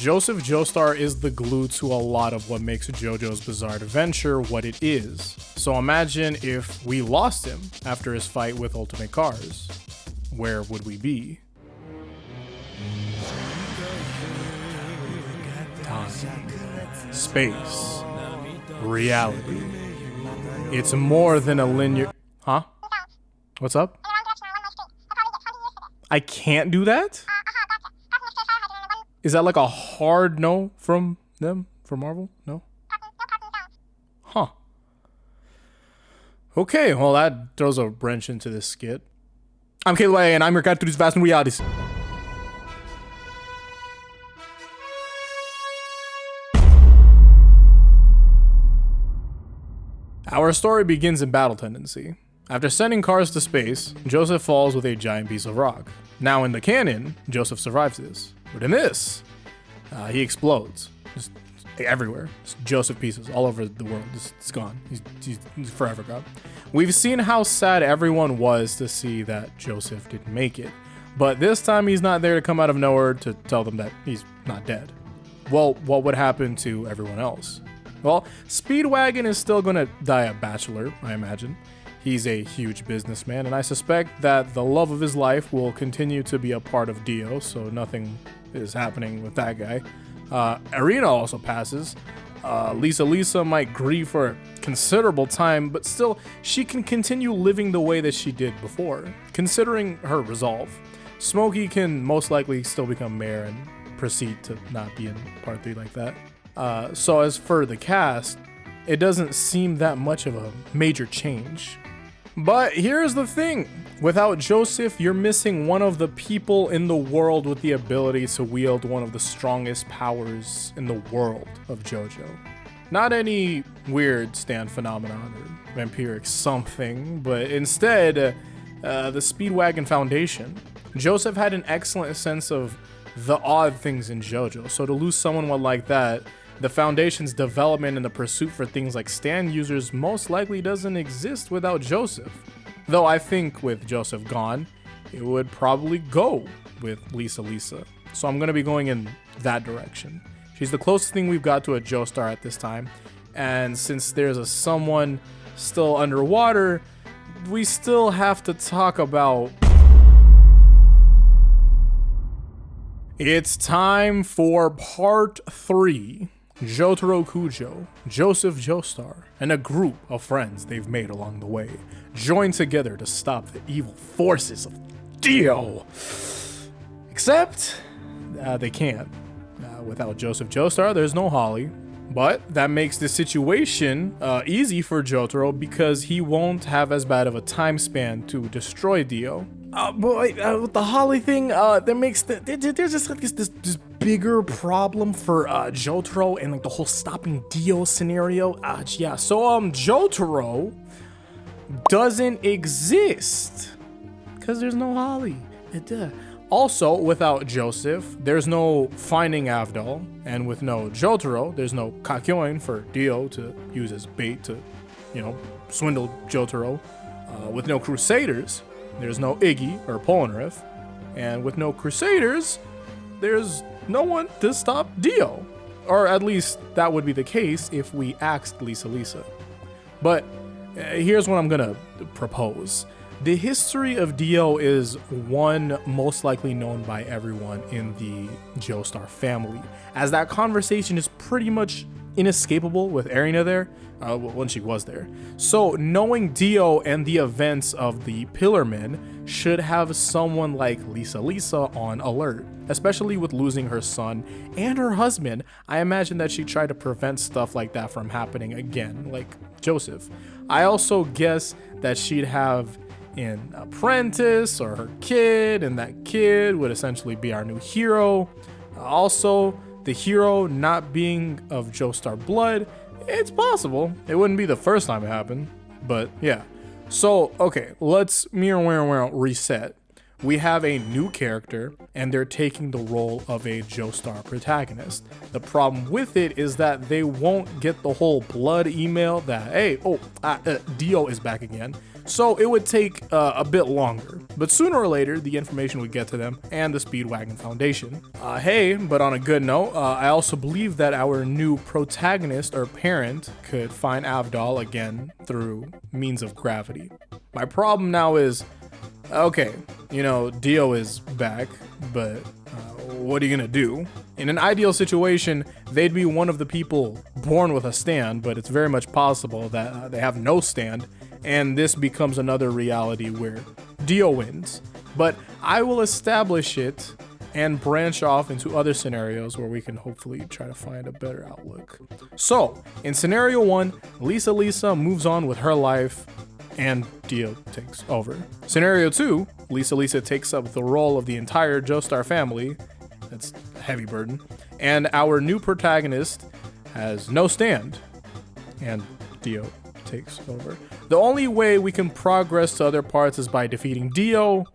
Joseph Joestar is the glue to a lot of what makes JoJo's Bizarre Adventure what it is. So imagine if we lost him after his fight with Ultimate Cars. Where would we be? Time, space, reality. It's more than a linear... Huh? What's up? I can't do that? Is that like a hard no from them, from Marvel? No? Huh. Okay, well that throws a wrench into this skit. I'm Caleb, and I'm your guide through these vast new realities. Our story begins in Battle Tendency. After sending cars to space, Joseph falls with a giant piece of rock. Now in the canon, Joseph survives this. But in this, he explodes. Just everywhere. Just Joseph pieces all over the world. It's gone. He's forever gone. We've seen how sad everyone was to see that Joseph didn't make it. But this time he's not there to come out of nowhere to tell them that he's not dead. Well, what would happen to everyone else? Well, Speedwagon is still gonna die a bachelor, I imagine. He's a huge businessman, and I suspect that the love of his life will continue to be a part of Dio, so nothing is happening with that guy. Arena also passes. Lisa might grieve for a considerable time, but still, she can continue living the way that she did before, considering her resolve. Smokey can most likely still become mayor and proceed to not be in part 3 like that. So as for the cast, it doesn't seem that much of a major change. But here's the thing, without Joseph, you're missing one of the people in the world with the ability to wield one of the strongest powers in the world of JoJo. Not any weird stand phenomenon or vampiric something, but instead, the Speedwagon Foundation. Joseph had an excellent sense of the odd things in JoJo, so to lose someone like that, the Foundation's development and the pursuit for things like stand users most likely doesn't exist without Joseph. Though I think with Joseph gone, it would probably go with Lisa. So I'm going to be going in that direction. She's the closest thing we've got to a Joestar at this time. And since there's a someone still underwater, we still have to talk about... It's time for part 3. Jotaro Kujo, Joseph Joestar, and a group of friends they've made along the way join together to stop the evil forces of Dio. Except, they can't. Without Joseph Joestar, there's no Holly. But that makes the situation easy for Jotaro because he won't have as bad of a time span to destroy Dio. But with the Holly thing, that makes there's just like this bigger problem for Jotaro and like the whole stopping Dio scenario. Yeah, so Jotaro doesn't exist because there's no Holly. Also, without Joseph, there's no finding Avdol, and with no Jotaro, there's no Kakyoin for Dio to use as bait to, swindle Jotaro. With no Crusaders, there's no Iggy or Polnareff, and with no Crusaders, there's no one to stop Dio. Or at least that would be the case if we axed Lisa. But here's what I'm gonna propose. The history of Dio is one most likely known by everyone in the Joestar family, as that conversation is pretty much inescapable with Erina there, when she was there. So knowing Dio and the events of the Pillarmen should have someone like Lisa on alert, especially with losing her son and her husband. I imagine that she tried to prevent stuff like that from happening again, like Joseph. I also guess that she'd have an apprentice or her kid, and that kid would essentially be our new hero. Also, the hero not being of Joestar blood, it's possible. It wouldn't be the first time it happened, but yeah. So, okay, let's reset. We have a new character, and they're taking the role of a Joestar protagonist. The problem with it is that they won't get the whole blood email that, hey, Dio is back again. so it would take a bit longer. But sooner or later, the information would get to them and the Speedwagon Foundation. Hey, but on a good note, I also believe that our new protagonist or parent could find Avdol again through means of gravity. My problem now is, okay, you know, Dio is back, but what are you gonna do? In an ideal situation, they'd be one of the people born with a stand, but it's very much possible that they have no stand, and this becomes another reality where Dio wins. But I will establish it and branch off into other scenarios where we can hopefully try to find a better outlook. So, in scenario 1, Lisa moves on with her life, and Dio takes over. Scenario 2, Lisa takes up the role of the entire Joestar family. That's a heavy burden. And our new protagonist has no stand, and Dio takes over. The only way we can progress to other parts is by defeating Dio,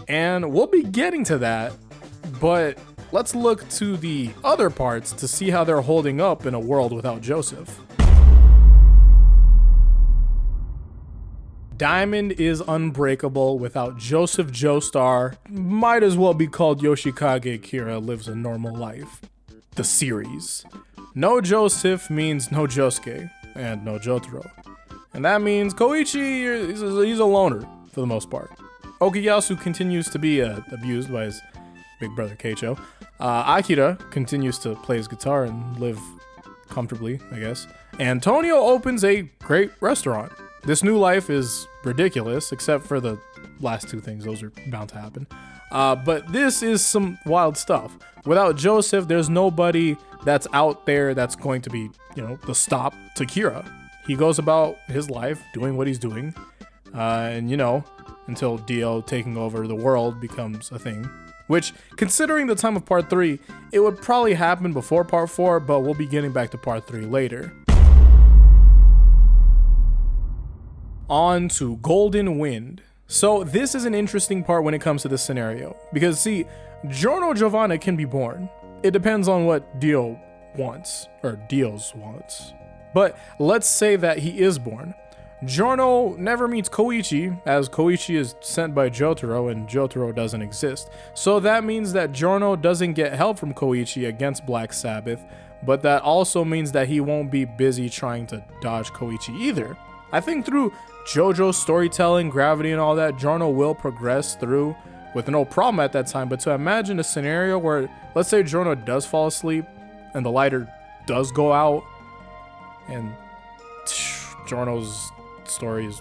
and we'll be getting to that, but let's look to the other parts to see how they're holding up in a world without Joseph. Diamond is unbreakable without Joseph Joestar. Might as well be called Yoshikage Kira Lives a Normal Life. The series. No Joseph means no Josuke, and no Jotaro. And that means Koichi, he's a loner, for the most part. Okuyasu continues to be abused by his big brother Keicho. Akira continues to play his guitar and live comfortably, I guess. And Tonio opens a great restaurant. This new life is ridiculous, except for the last two things. Those are bound to happen. But this is some wild stuff. Without Joseph, there's nobody that's out there that's going to be, you know, the stop to Kira. He goes about his life doing what he's doing. And, you know, until Dio taking over the world becomes a thing. Which, considering the time of part 3, it would probably happen before part 4, but we'll be getting back to part 3 later. On to Golden Wind. So this is an interesting part when it comes to this scenario, because see, Giorno Giovanna can be born. It depends on what Dio wants, or Dio's wants. But let's say that he is born. Giorno never meets Koichi, as Koichi is sent by Jotaro and Jotaro doesn't exist. So that means that Giorno doesn't get help from Koichi against Black Sabbath, but that also means that he won't be busy trying to dodge Koichi either. I think through JoJo's storytelling, gravity, and all that, Giorno will progress through with no problem at that time. But to imagine a scenario where, let's say Giorno does fall asleep and the lighter does go out and Giorno's story is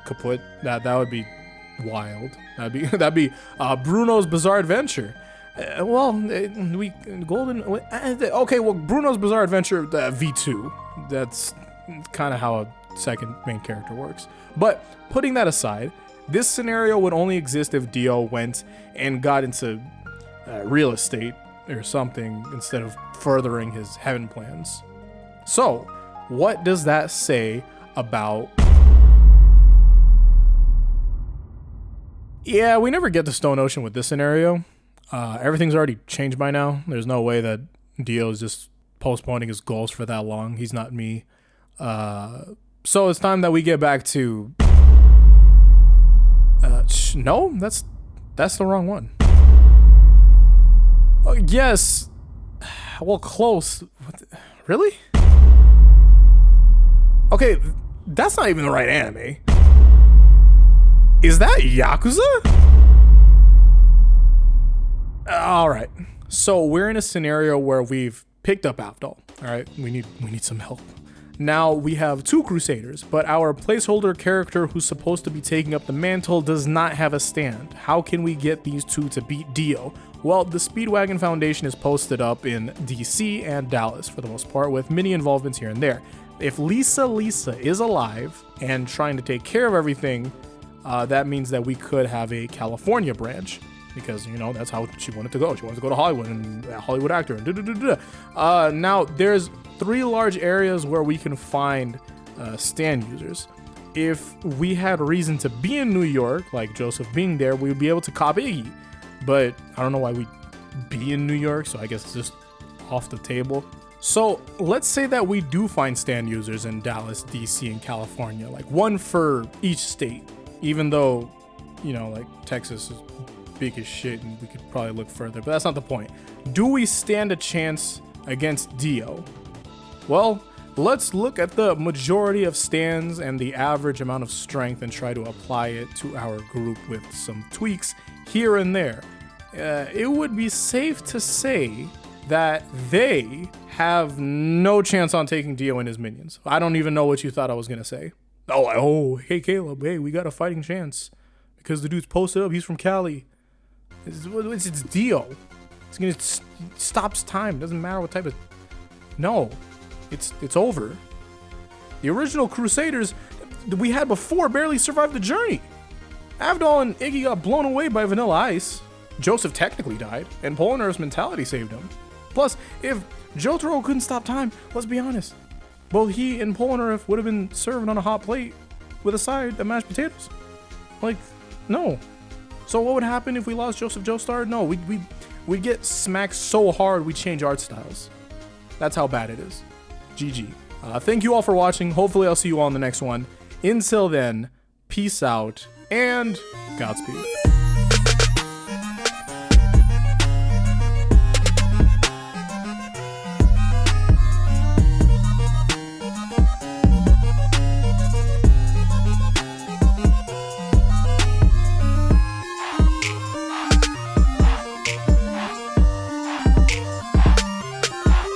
kaput, that would be wild. That'd be Bruno's Bizarre Adventure. Bruno's Bizarre Adventure V2. That's kind of how a second main character works. But putting that aside, this scenario would only exist if Dio went and got into real estate or something instead of furthering his heaven plans. So, what does that say about... Yeah, we never get to Stone Ocean with this scenario. Everything's already changed by now. There's no way that Dio is just postponing his goals for that long. He's not me. So it's time that we get back to... no, that's the wrong one. Yes. Well, close. Really? Okay, that's not even the right anime. Is that Yakuza? Alright, so we're in a scenario where we've picked up Avdol. Alright, we need some help. Now we have 2 crusaders, but our placeholder character who's supposed to be taking up the mantle does not have a stand. How can we get these 2 to beat Dio? Well, the Speedwagon Foundation is posted up in DC and Dallas for the most part, with many involvements here and there. If Lisa is alive and trying to take care of everything, that means that we could have a California branch, because, you know, that's how she wanted to go. She wanted to go to Hollywood and a Hollywood actor. Now, there's 3 large areas where we can find stand users. If we had reason to be in New York, like Joseph being there, we would be able to cop Iggy. But I don't know why we'd be in New York, so I guess it's just off the table. So let's say that we do find stand users in Dallas, DC, and California, like one for each state, even though, you know, like Texas is big as shit and we could probably look further, but that's not the point. Do we stand a chance against Dio? Well, let's look at the majority of stands and the average amount of strength and try to apply it to our group with some tweaks here and there. It would be safe to say that they have no chance on taking Dio and his minions. I don't even know what you thought I was gonna say. Oh, hey Caleb, hey, we got a fighting chance because the dude's posted up. He's from Cali. It's Dio. It's gonna stops time. Doesn't matter what type of. No, it's over. The original Crusaders we had before barely survived the journey. Avdol and Iggy got blown away by Vanilla Ice. Joseph technically died, and Polnareff's mentality saved him. Plus, if Jotaro couldn't stop time, let's be honest, both he and Polnareff would have been served on a hot plate with a side of mashed potatoes. Like, no. So what would happen if we lost Joseph Joestar? No, we'd get smacked so hard we'd change art styles. That's how bad it is. GG. Thank you all for watching. Hopefully I'll see you all in the next one. Until then, peace out and Godspeed.